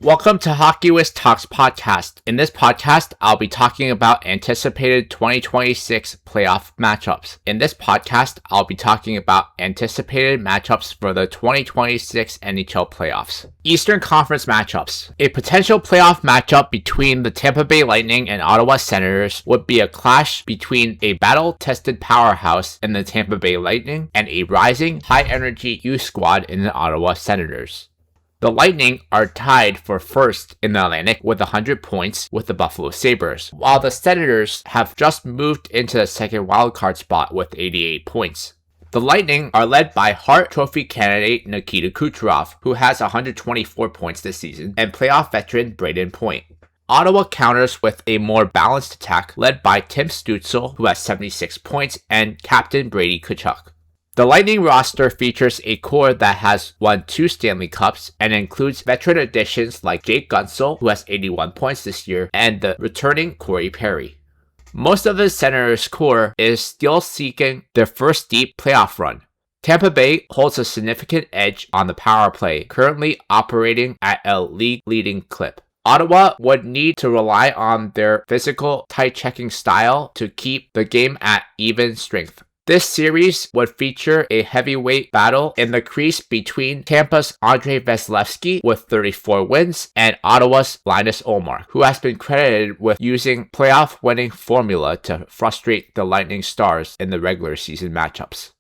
Welcome to Hockey Whiz Talks podcast. In this podcast, I'll be talking about anticipated 2026 playoff matchups. For the 2026 NHL Playoffs. Eastern Conference matchups. A potential playoff matchup between the Tampa Bay Lightning and Ottawa Senators would be a clash between a battle-tested powerhouse in the Tampa Bay Lightning and a rising, high-energy U squad in the Ottawa Senators. The Lightning are tied for first in the Atlantic with 100 points with the Buffalo Sabres, while the Senators have just moved into the second wildcard spot with 88 points. The Lightning are led by Hart Trophy candidate Nikita Kucherov, who has 124 points this season, and playoff veteran Braden Point. Ottawa counters with a more balanced attack led by Tim Stützle, who has 76 points, and captain Brady Tkachuk. The Lightning roster features a core that has won 2 Stanley Cups and includes veteran additions like Jake Guentzel, who has 81 points this year, and the returning Corey Perry. Most of the Senators' core is still seeking their first deep playoff run. Tampa Bay holds a significant edge on the power play, currently operating at a league-leading clip. Ottawa would need to rely on their physical, tight-checking style to keep the game at even strength. This series would feature a heavyweight battle in the crease between Tampa's Andrei Vasilevskiy with 34 wins and Ottawa's Linus Ullmark, who has been credited with using playoff-winning formula to frustrate the Lightning Stars in the regular season matchups.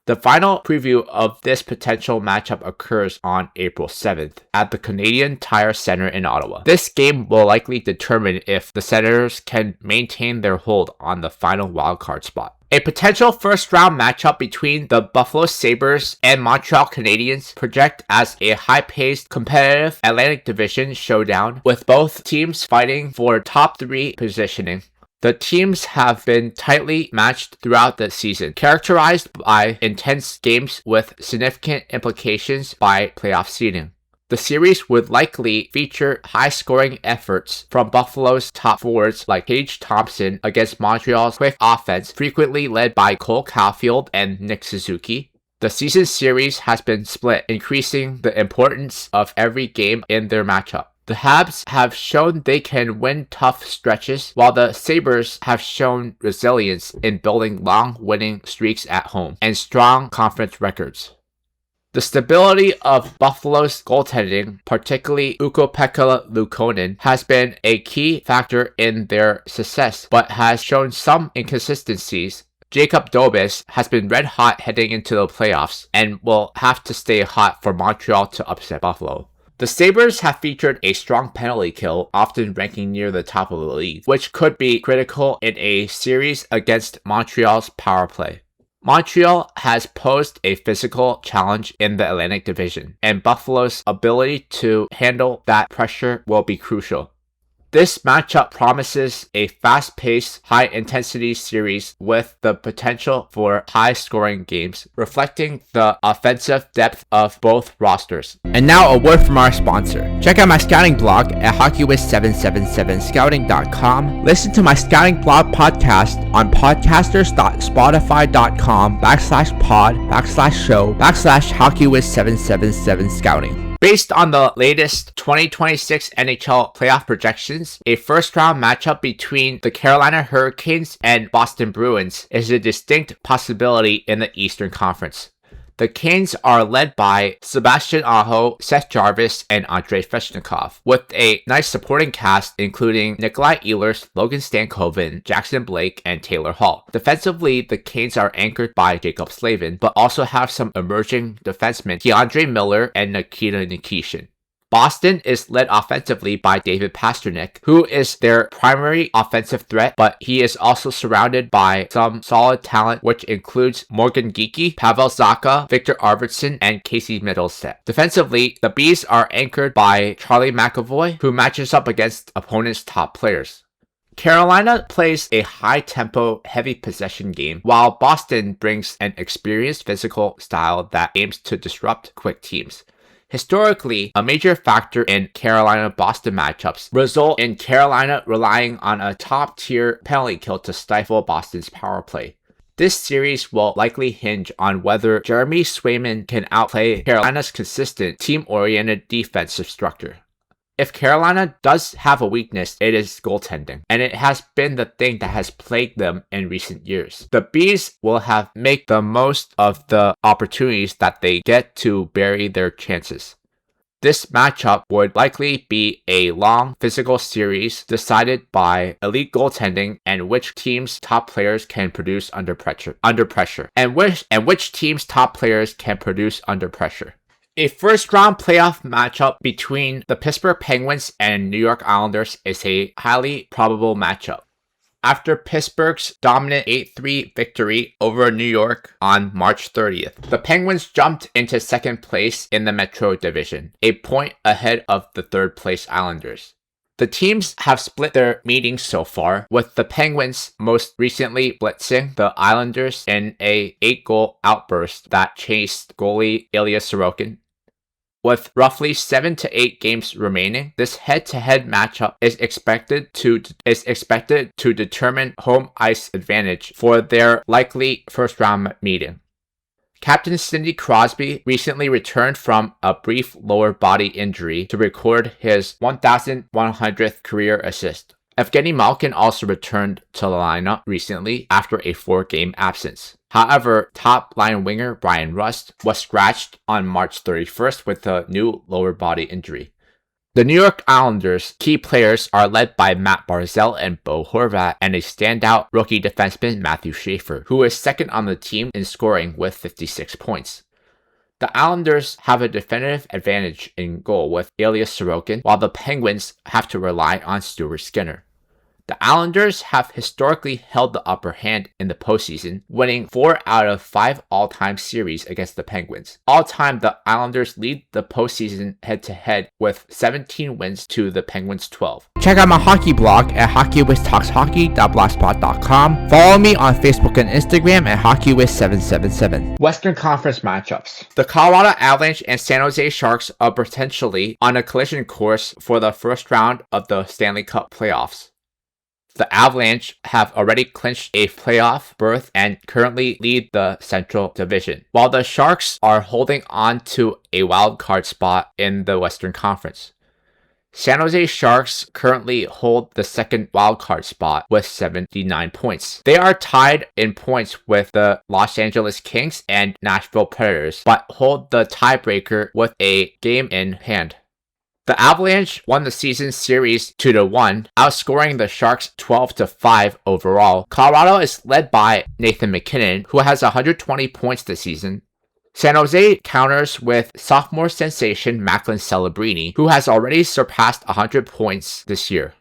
The final preview of this potential matchup occurs on April 7th at the Canadian Tire Center in Ottawa. This game will likely determine if the Senators can maintain their hold on the final wildcard spot. A potential first-round matchup between the Buffalo Sabres and Montreal Canadiens project as a high-paced, competitive Atlantic Division showdown, with both teams fighting for top 3 positioning. The teams have been tightly matched throughout the season, characterized by intense games with significant implications by playoff seeding. The series would likely feature high-scoring efforts from Buffalo's top forwards like Tage Thompson against Montreal's quick offense, frequently led by Cole Caulfield and Nick Suzuki. The season series has been split, increasing the importance of every game in their matchup. The Habs have shown they can win tough stretches, while the Sabres have shown resilience in building long winning streaks at home and strong conference records. The stability of Buffalo's goaltending, particularly Ukko-Pekka Luukkonen, has been a key factor in their success, but has shown some inconsistencies. Jacob Dobes has been red hot heading into the playoffs and will have to stay hot for Montreal to upset Buffalo. The Sabres have featured a strong penalty kill, often ranking near the top of the league, which could be critical in a series against Montreal's power play. Montreal has posed a physical challenge in the Atlantic Division, and Buffalo's ability to handle that pressure will be crucial. This matchup promises a fast-paced, high-intensity series with the potential for high-scoring games, reflecting the offensive depth of both rosters. And now a word from our sponsor. Check out my scouting blog at hockeywiz777scouting.com. Listen to my scouting blog podcast on podcasters.spotify.com/pod/show/hockeywiz777scouting. Based on the latest 2026 NHL playoff projections, a first-round matchup between the Carolina Hurricanes and Boston Bruins is a distinct possibility in the Eastern Conference. The Canes are led by Sebastian Aho, Seth Jarvis, and Andrei Svechnikov, with a nice supporting cast including Nikolai Ehlers, Logan Stankoven, Jackson Blake, and Taylor Hall. Defensively, the Canes are anchored by Jacob Slavin, but also have some emerging defensemen Keandre Miller and Nikita Nikishin. Boston is led offensively by David Pastrnak, who is their primary offensive threat, but he is also surrounded by some solid talent, which includes Morgan Geekie, Pavel Zacha, Victor Arvidsson, and Casey Middlestat. Defensively, the Bees are anchored by Charlie McAvoy, who matches up against opponents' top players. Carolina plays a high-tempo, heavy possession game, while Boston brings an experienced physical style that aims to disrupt quick teams. Historically, a major factor in Carolina-Boston matchups result in Carolina relying on a top-tier penalty kill to stifle Boston's power play. This series will likely hinge on whether Jeremy Swayman can outplay Carolina's consistent, team-oriented defensive structure. If Carolina does have a weakness, it is goaltending, and it has been the thing that has plagued them in recent years. The Bees will make the most of the opportunities that they get to bury their chances. This matchup would likely be a long physical series decided by elite goaltending and which team's top players can produce under pressure. And which team's top players can produce under pressure. A first-round playoff matchup between the Pittsburgh Penguins and New York Islanders is a highly probable matchup. After Pittsburgh's dominant 8-3 victory over New York on March 30th, the Penguins jumped into second place in the Metro Division, a point ahead of the third-place Islanders. The teams have split their meetings so far, with the Penguins most recently blitzing the Islanders in a 8-goal outburst that chased goalie Ilya Sorokin. With roughly 7 to 8 games remaining, this head-to-head matchup is expected to determine home ice advantage for their likely first-round meeting. Captain Sidney Crosby recently returned from a brief lower body injury to record his 1,100th career assist. Evgeny Malkin also returned to the lineup recently after a 4-game absence. However, top-line winger Brian Rust was scratched on March 31st with a new lower body injury. The New York Islanders' key players are led by Matt Barzal and Bo Horvat and a standout rookie defenseman Matthew Schaefer, who is second on the team in scoring with 56 points. The Islanders have a definitive advantage in goal with Ilya Sorokin, while the Penguins have to rely on Stuart Skinner. The Islanders have historically held the upper hand in the postseason, winning 4 out of 5 all-time series against the Penguins. All-time, the Islanders lead the postseason head-to-head with 17 wins to the Penguins' 12. Check out my hockey blog at hockeywiztalkshockey.blogspot.com. Follow me on Facebook and Instagram at hockeywiz777. Western Conference matchups. The Colorado Avalanche and San Jose Sharks are potentially on a collision course for the first round of the Stanley Cup playoffs. The Avalanche have already clinched a playoff berth and currently lead the Central Division, while the Sharks are holding on to a wild card spot in the Western Conference. San Jose Sharks currently hold the second wildcard spot with 79 points. They are tied in points with the Los Angeles Kings and Nashville Predators, but hold the tiebreaker with a game in hand. The Avalanche won the season series 2-1, outscoring the Sharks 12-5 overall. Colorado is led by Nathan MacKinnon, who has 120 points this season. San Jose counters with sophomore sensation Macklin Celebrini, who has already surpassed 100 points this year.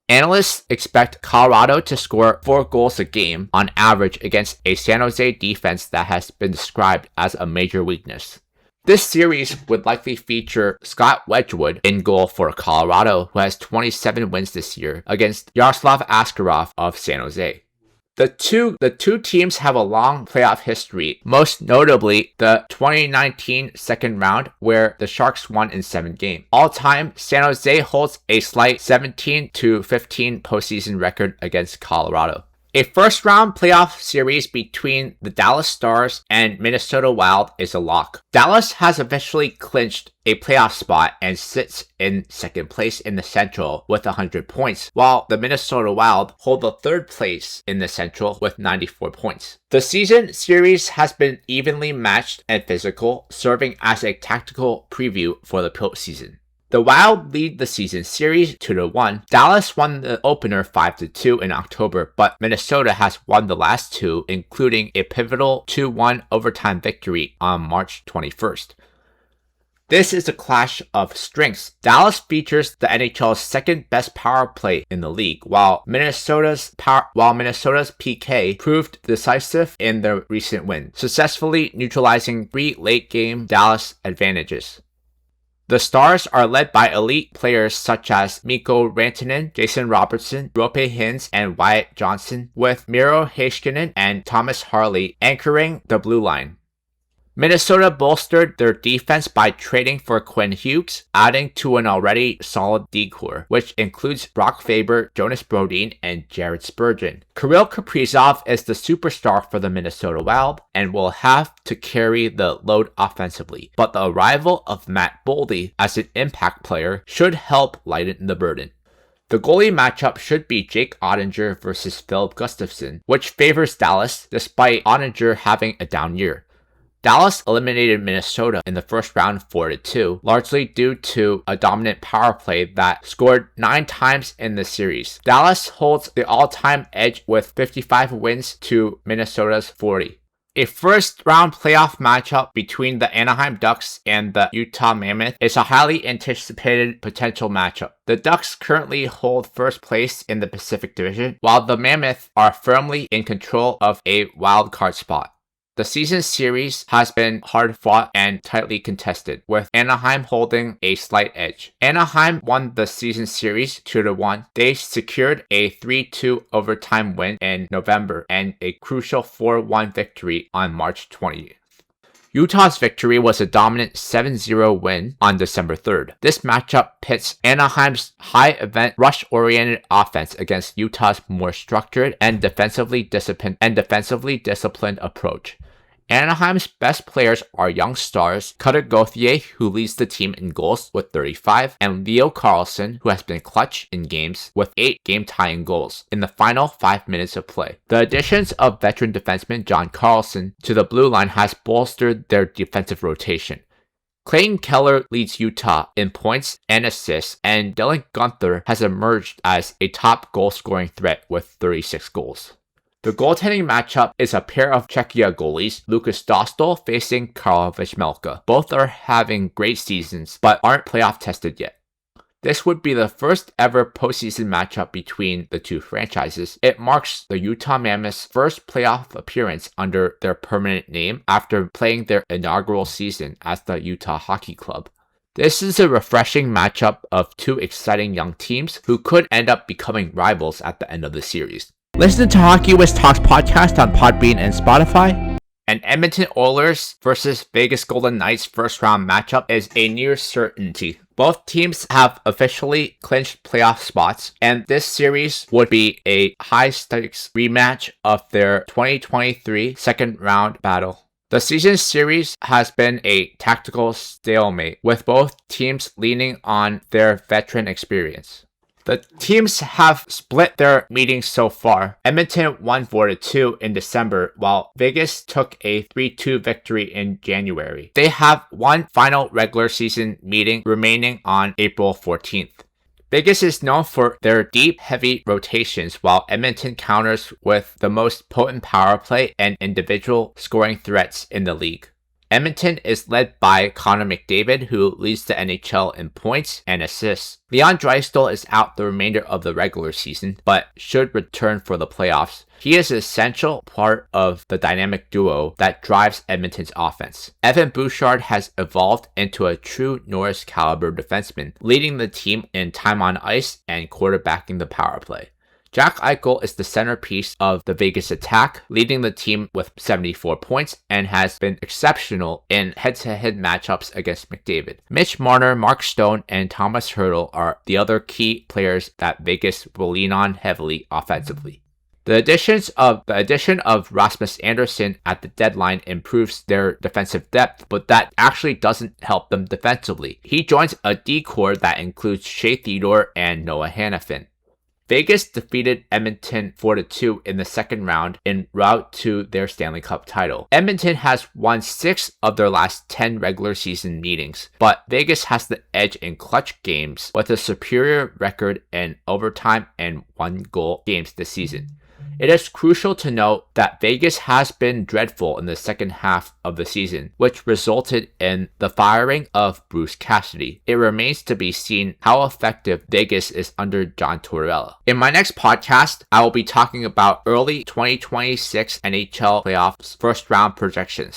Analysts expect Colorado to score 4 goals a game on average against a San Jose defense that has been described as a major weakness. This series would likely feature Scott Wedgwood in goal for Colorado, who has 27 wins this year, against Yaroslav Askarov of San Jose. The two teams have a long playoff history, most notably the 2019 second round, where the Sharks won in 7 games. All time, San Jose holds a slight 17-15 postseason record against Colorado. A first-round playoff series between the Dallas Stars and Minnesota Wild is a lock. Dallas has officially clinched a playoff spot and sits in second place in the Central with 100 points, while the Minnesota Wild hold the third place in the Central with 94 points. The season series has been evenly matched and physical, serving as a tactical preview for the postseason. The Wild lead the season series 2-1. Dallas won the opener 5-2 in October, but Minnesota has won the last 2, including a pivotal 2-1 overtime victory on March 21st. This is a clash of strengths. Dallas features the NHL's second best power play in the league, while Minnesota's PK proved decisive in their recent win, successfully neutralizing 3 late-game Dallas advantages. The Stars are led by elite players such as Mikko Rantanen, Jason Robertson, Roope Hintz, and Wyatt Johnson, with Miro Heiskanen and Thomas Harley anchoring the blue line. Minnesota bolstered their defense by trading for Quinn Hughes, adding to an already solid D-core, which includes Brock Faber, Jonas Brodin, and Jared Spurgeon. Kirill Kaprizov is the superstar for the Minnesota Wild and will have to carry the load offensively, but the arrival of Matt Boldy as an impact player should help lighten the burden. The goalie matchup should be Jake Ottinger versus Philip Gustafsson, which favors Dallas despite Ottinger having a down year. Dallas eliminated Minnesota in the first round 4-2, largely due to a dominant power play that scored 9 times in the series. Dallas holds the all-time edge with 55 wins to Minnesota's 40. A first-round playoff matchup between the Anaheim Ducks and the Utah Mammoth is a highly anticipated potential matchup. The Ducks currently hold first place in the Pacific Division, while the Mammoth are firmly in control of a wild card spot. The season series has been hard-fought and tightly contested, with Anaheim holding a slight edge. Anaheim won the season series 2-1. They secured a 3-2 overtime win in November and a crucial 4-1 victory on March 20th. Utah's victory was a dominant 7-0 win on December 3rd. This matchup pits Anaheim's high-event, rush-oriented offense against Utah's more structured and defensively disciplined approach. Anaheim's best players are young stars Cutter Gauthier, who leads the team in goals with 35, and Leo Carlsson, who has been clutch in games with 8 game-tying goals in the final 5 minutes of play. The additions of veteran defenseman John Carlson to the blue line has bolstered their defensive rotation. Clayton Keller leads Utah in points and assists, and Dylan Guenther has emerged as a top goal-scoring threat with 36 goals. The goaltending matchup is a pair of Czechia goalies, Lukas Dostal facing Karl Vejmelka. Both are having great seasons, but aren't playoff tested yet. This would be the first ever postseason matchup between the two franchises. It marks the Utah Mammoths' first playoff appearance under their permanent name after playing their inaugural season as the Utah Hockey Club. This is a refreshing matchup of two exciting young teams who could end up becoming rivals at the end of the series. Listen to Hockey Wiz Talks podcast on Podbean and Spotify. An Edmonton Oilers versus Vegas Golden Knights first round matchup is a near certainty. Both teams have officially clinched playoff spots, and this series would be a high-stakes rematch of their 2023 second round battle. The season series has been a tactical stalemate, with both teams leaning on their veteran experience. The teams have split their meetings so far. Edmonton won 4-2 in December, while Vegas took a 3-2 victory in January. They have one final regular season meeting remaining on April 14th. Vegas is known for their deep, heavy rotations, while Edmonton counters with the most potent power play and individual scoring threats in the league. Edmonton is led by Connor McDavid, who leads the NHL in points and assists. Leon Draisaitl is out the remainder of the regular season, but should return for the playoffs. He is an essential part of the dynamic duo that drives Edmonton's offense. Evan Bouchard has evolved into a true Norris caliber defenseman, leading the team in time on ice and quarterbacking the power play. Jack Eichel is the centerpiece of the Vegas attack, leading the team with 74 points and has been exceptional in head-to-head matchups against McDavid. Mitch Marner, Mark Stone, and Thomas Hertl are the other key players that Vegas will lean on heavily offensively. The addition of Rasmus Andersson at the deadline improves their defensive depth, but that actually doesn't help them defensively. He joins a D-core that includes Shea Theodore and Noah Hanifin. Vegas defeated Edmonton 4-2 in the second round en route to their Stanley Cup title. Edmonton has won 6 of their last 10 regular season meetings, but Vegas has the edge in clutch games with a superior record in overtime and 1-goal games this season. It is crucial to note that Vegas has been dreadful in the second half of the season, which resulted in the firing of Bruce Cassidy. It remains to be seen how effective Vegas is under John Tortorella. In my next podcast, I will be talking about early 2026 NHL Playoffs first round projections.